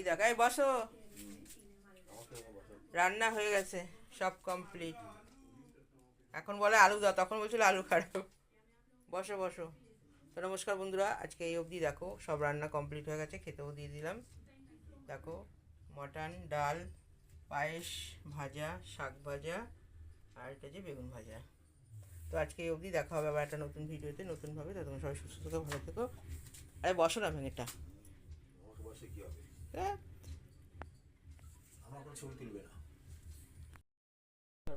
দেখো, এই বসো। রান্না হয়ে গেছে, সব কমপ্লিট। এখন বলে আলু দাও, তখন বলছিল আলু খারাপ। বসো বসো। তো নমস্কার বন্ধুরা, আজকে এই অবধি দেখো সব রান্না কমপ্লিট হয়ে গেছে, খেতেও দিয়ে দিলাম। দেখো, মটন, ডাল, পায়েস, ভাজা, শাক ভাজা, আর এটা যে বেগুন ভাজা। তো আজকে এই অবধি, দেখা হবে আবার একটা নতুন ভিডিওতে নতুনভাবে। তো তোমরা সবাই সুস্থ থেকো, ভালো থেকো। আরে বসো না ভেঙেটা। হ্যাঁ,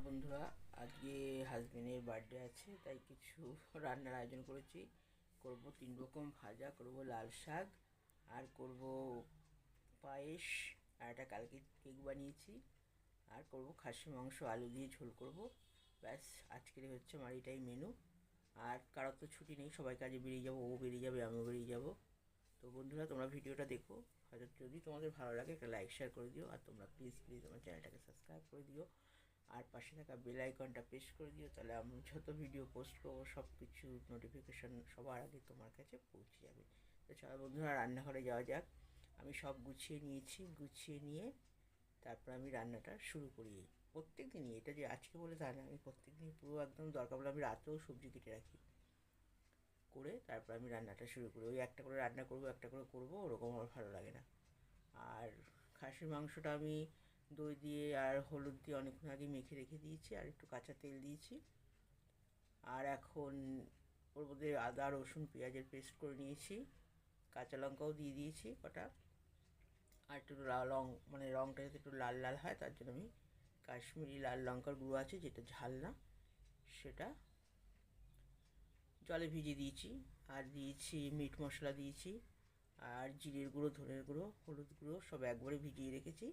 বন্ধুরা, আজকে হাজবেন্ডের বার্থডে আছে, তাই কিছু রান্নার আয়োজন করেছি। করব 3 রকম ভাজা, করব লাল শাক, আর করব পায়েস, আর একটা কালকে কেক বানিয়েছি, আর করব খাসি মাংস আলু দিয়ে ঝোল করব। ব্যাস, আজকের হচ্ছে আমার এটাই মেনু। আর কারোর তো ছুটি নেই, সবাই কাজে বেরিয়ে যাবো, ও বেরিয়ে যাবে, আমিও বেরিয়ে যাব। তো বন্ধুরা, তোমরা ভিডিওটা দেখো, হয়তো যদি তোমাদের ভালো লাগে একটা লাইক শেয়ার করে দিও, আর তোমরা প্লিজ প্লিজ আমার চ্যানেলটাকে সাবস্ক্রাইব করে দিও, আর পাশে থাকা বেল আইকনটা প্রেস করে দিও। তাহলে আমি যত ভিডিও পোস্ট করবো সব কিছু নোটিফিকেশান সবার আগে তোমার কাছে পৌঁছে যাবে। তো চলো বন্ধুরা, রান্নাঘরে যাওয়া যাক। আমি সব গুছিয়ে নিয়েছি, গুছিয়ে নিয়ে তারপর আমি রান্নাটা শুরু করি। প্রত্যেক দিনই, এটা যে আজকে বলে তা না, আমি প্রত্যেক দিন পুরো একদম দরকার পড়লে আমি রাতেও সবজি কেটে রাখি, করে তারপর আমি রান্নাটা শুরু করি। ওই একটা করে রান্না করবো, একটা করে করবো, ওরকম আমার ভালো লাগে না। আর খাসির মাংসটা আমি দই দিয়ে আর হলুদ দিয়ে অনেকক্ষণ আগে মেখে রেখে দিয়েছি, আর একটু কাঁচা তেল দিয়েছি। আর এখন ওর মধ্যে আদা রসুন পেঁয়াজের পেস্ট করে নিয়েছি, কাঁচা লঙ্কাও দিয়ে দিয়েছি কটা। আর একটু রং, মানে রংটা যাতে একটু লাল লাল হয়, তার জন্য আমি কাশ্মীরি লাল লঙ্কার গুঁড়ো আছে, যেটা ঝাল না, সেটা জলে ভিজিয়ে দিয়েছি। আর দিয়েছি মিট মশলা দিয়েছি, আর জিরের গুঁড়ো, ধনের গুঁড়ো, হলুদ গুঁড়ো সব একবারে ভিজিয়ে রেখেছি।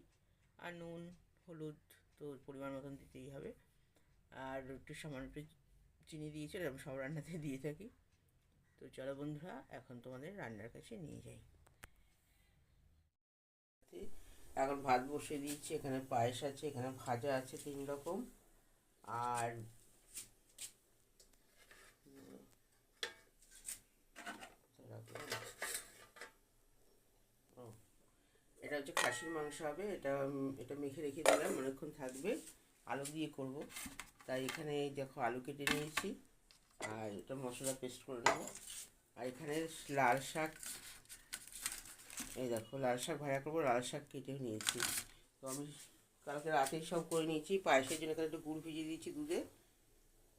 আর নুন, হলুদ তো পরিমাণ মতন দিতেই হবে। আর একটু সামান্য একটু চিনি দিয়েছি, আমি সব রান্নাতে দিয়ে থাকি। তো চলো বন্ধুরা, এখন তোমাদের রান্নার কাছে নিয়ে যাই। এখন ভাত বসিয়ে দিয়েছি, এখানে পায়েস আছে, এখানে ভাজা আছে 3 রকম। আর এটা হচ্ছে খাসির মাংস হবে, এটা মেখে রেখে দিলাম, অনেকক্ষণ থাকবে। আলু দিয়ে করব, তাই এখানে দেখো আলু কেটে নিয়েছি, আর এটা মশলা পেস্ট করে নেব। আর এখানে লাল শাক, এই দেখো লাল শাক ভাজা করবো, লাল শাক কেটেও নিয়েছি। তো আমি কালকে রাতেই সব করে নিয়েছি। পায়েসের জন্য এখানে একটু গুড় ভিজিয়ে দিয়েছি দুধে,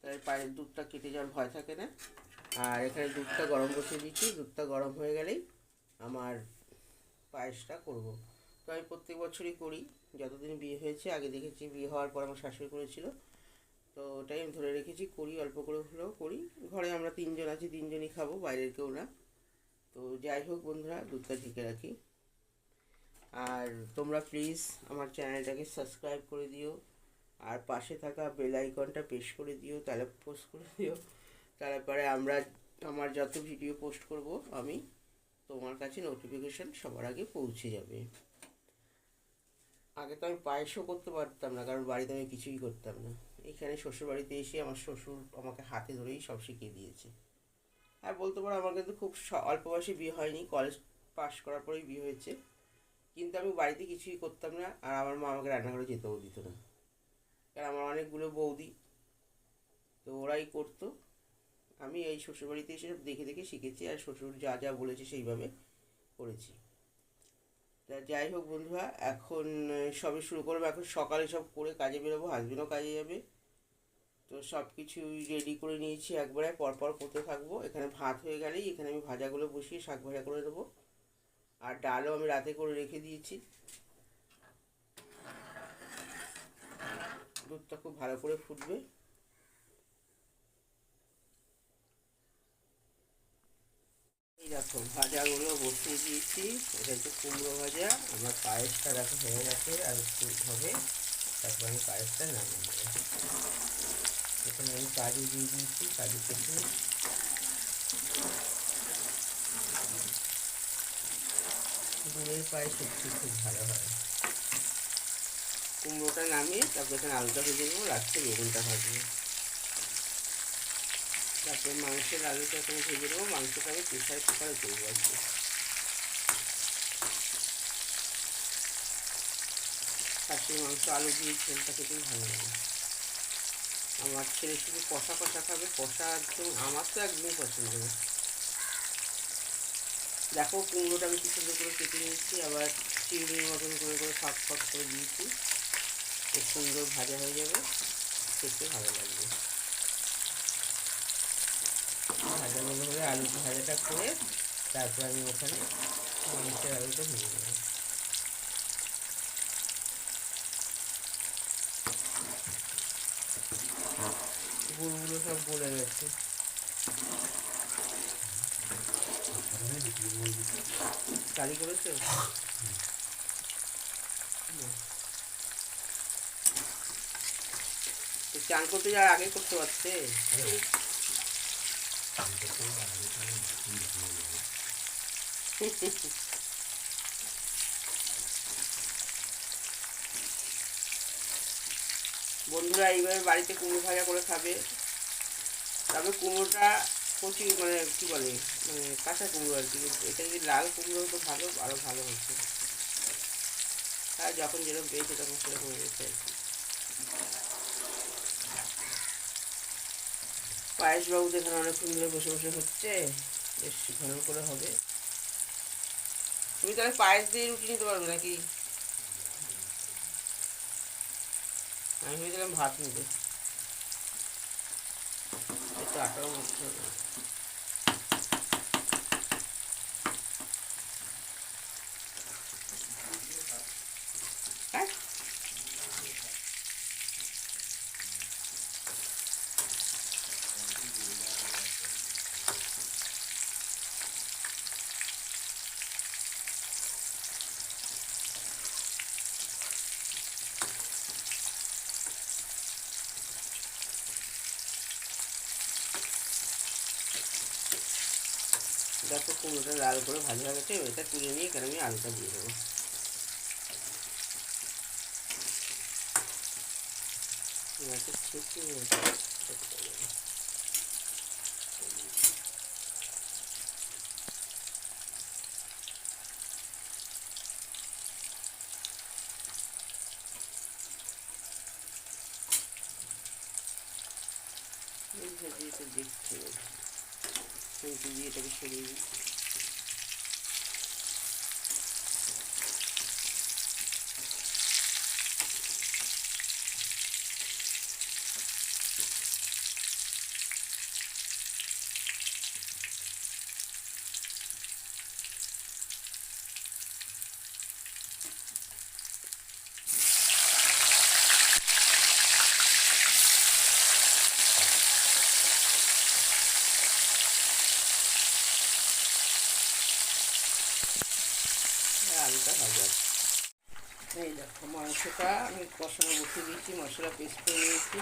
তাই পায়ের দুধটা কেটে যাওয়ার ভয় থাকে না। আর এখানে দুধটা গরম বসিয়ে দিচ্ছি, দুধটা গরম হয়ে গেলেই আমার পায়েসটা করব। তো আমি প্রত্যেক বছরই করি, যতদিন বিয়ে হয়েছে। আগে দেখেছি বিয়ে হওয়ার পর আমার শাশুড়ি করেছিল, তো ওটাই আমি ধরে রেখেছি, করি অল্প করে হলেও করি। ঘরে আমরা 3জন আছি, 3জনই খাবো, বাইরের কেউ না। তো যাই হোক বন্ধুরা, দুধটা ঢেকে রাখি। আর তোমরা প্লিজ আমার চ্যানেলটাকে সাবস্ক্রাইব করে দিও, আর পাশে থাকা বেল আইকনটা প্রেস করে দিও, তাহলে পোস্ট করে দিও। তারপরে আমার যত ভিডিও পোস্ট করব আমি, তোমার কাছে নোটিফিকেশান সবার আগে পৌঁছে যাবে। আগে তো আমি পায়েসও করতে পারতাম না, কারণ বাড়িতে আমি কিছুই করতাম না। এখানে শ্বশুরবাড়িতে এসে আমার শ্বশুর আমাকে হাতে ধরেই সব শিখিয়ে দিয়েছে। আর বলতে পারো আমার কিন্তু খুব অল্প বয়সে বিয়ে হয়নি, কলেজ পাশ করার পরেই বিয়ে হয়েছে। কিন্তু আমি বাড়িতে কিছুই করতাম না, আর আমার মা আমাকে রান্নাঘরে যেতেও দিত না, কারণ আমার অনেকগুলো বৌদি, তো ওরাই করতো। আমি এই শ্বশুরবাড়িতে এসে সব দেখে দেখে শিখেছি, আর শ্বশুর যা যা বলেছে সেইভাবে করেছি। তা যাই হোক বন্ধুরা, এখন সবে শুরু করবো। এখন সকালে সব করে কাজে বেরোবো, হাজবেন্ডও কাজে যাবে। তো সব কিছুই রেডি করে নিয়েছি, একবারে পরপর করতে থাকবো। এখানে ভাত হয়ে গেলেই এখানে আমি ভাজাগুলো বসিয়ে শাক ভাজা করে দেবো। আর ডালও আমি রাতে করে রেখে দিয়েছি। দুধটা খুব ভালো করে ফুটবে। এই দেখো ভাজাগুলো বসিয়ে দিয়েছি, এটা হচ্ছে কুমড়ো ভাজা। আমার পায়েসটা দেখো হয়ে গেছে, আর একটু হবে, তারপর আমি পায়েসটা নামিয়ে দেবো। এখানে আমি কাজু দিয়ে দিয়েছি, কাজু কেটে। গুড়ের পায়েস সত্যি খুব ভালো হয়। কুমড়োটা নামিয়ে তারপর এখানে আলুটা ভেজে নেবো, লাস্টে বেগুনটা ভাজবো। তারপরে মাংসের আলুটা এখানে ভেজে নেবো, মাংসটা আমি প্রেশার কুকারে করবো আজকে। খাসির মাংস আলু দিয়ে ঝোলটা খেতেই ভালো লাগে। আমার ছেলে শুধু কষা কষা খাবে, কষা একদম আমার তো একদমই পছন্দ না। দেখো কুমড়োটা আমি কি সুন্দর করে কেটে নিয়েছি, আবার চিংড়ির মতন করে করে ফাঁক ফাঁক করে দিয়েছি। খুব সুন্দর ভাজা হয়ে যাবে, খেতে ভালো লাগবে। ভাজা মনে হলে আলু ভাজাটা করে তারপর আমি ওখানে মাংসের আলুটা ভেজে দেবো। গুড়গুলো সব গলে গেছে। কালি করেছো? চান করতে যাওয়ার আগে করতে পারছে। বন্ধুরা এইভাবে বাড়িতে কুমড়ো ভাজা করে খাবে। তবে কুমড়োটা কচি মানে কী বলে, মানে কাঁচা কুমড়ো আর কি। এটা যদি লাল কুমড়ো হতো ভালো, আরও ভালো হতো। আর যখন যেরকম পেয়েছে তখন সেরকম হয়েছে আর কি। পায়েসবাবু তো এখানে অনেকক্ষণ ধরে বসে বসে হচ্ছে, বেশ ঘন করে হবে। তুমি তাহলে পায়েস দিয়ে রুটি নিতে পারবে নাকি? আমি ভেবেছিলাম ভাত নিতে। একটু আটাও মাখতে হবে। হ্যাঁ, দেখো কুমড়োটা লাল করে ভাজা হয়ে গেছে। এটা তুলে নিয়ে এখানে আমি আলুটা দিয়ে দেবো। দেখছি দিয়ে এটাকে সরিয়ে দিই। আলুটা ভাজা। এই দেখো মাংসটা আমি কষানো বসিয়ে দিয়েছি, মশলা পেস্ট করে নিয়েছি।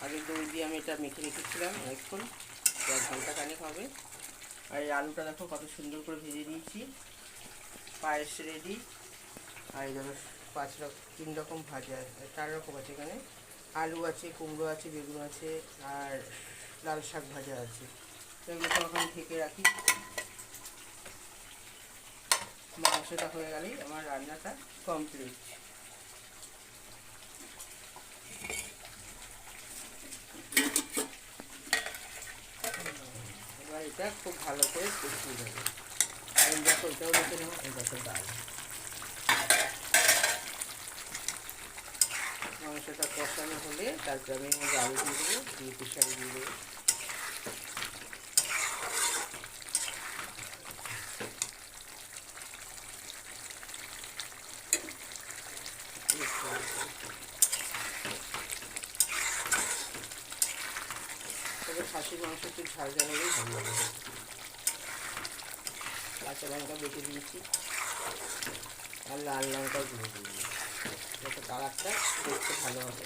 আগে দই দিয়ে আমি এটা মেখে রেখেছিলাম অনেকক্ষণ, 1 ঘন্টা খানিক হবে। আর এই আলুটা দেখো কত সুন্দর করে ভেজে নিয়েছি। পায়েস রেডি। আর এই ধরো 3 রকম ভাজা, 4 রকম আছে এখানে। আলু আছে, কুমড়ো আছে, বেগুন আছে, আর লাল শাক ভাজা আছে। এগুলো সব এখন ঢেকে রাখি। মাংসটা হয়ে গেলেই আমার রান্নাটা কমপ্লিট। এবার এটা খুব ভালো করে কষিয়ে দেবো। আর দেখো এটাও দেখে নেবো। এই দেখো ডাল, মাংসটা কষানো হলে তারপরে আমি আলু দিয়ে দেবো, দিয়ে কুচারি দিয়ে দেবো। তবে খাসির মাংস একটু ঝাল ঝাল হলেই ভালো লাগে। কাঁচা লঙ্কা বেটে দিয়েছি আর লাল লঙ্কাও গুঁড়ো দিয়ে দিয়েছি, যাতে কালারটা দেখতে ভালো হবে।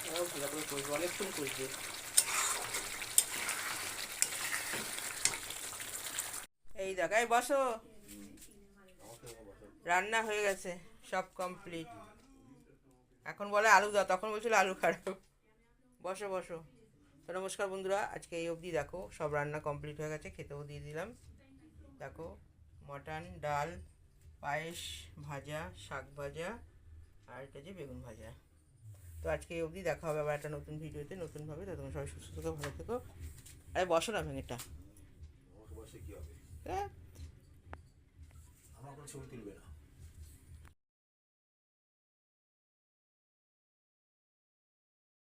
ভালো করে কষবো, অনেকক্ষণ কষবে। এই দেখাই বসো, রান্না হয়ে গেছে, সব কমপ্লিট। এখন বলে আলু দাও, তখন বলছিল আলু খারাপ। বসো বসো, তো নমস্কার বন্ধুরা, আজকে এই অবধি দেখো সব রান্না কমপ্লিট হয়ে গেছে, খেতেও দিয়ে দিলাম। দেখো মটন, ডাল, পায়েস, ভাজা, শাক ভাজা, আর এটা যে বেগুন ভাজা। তো আজকে এই অবধি, দেখা হবে আবার একটা নতুন ভিডিওতে নতুনভাবে। ততক্ষণ সবাই সুস্থ থেকো, ভালো থেকো। আরে বসো না ভেঙেটা, আমাকে বসে কি হবে? হ্যাঁ আমার কোনো ছবি তুলবে না।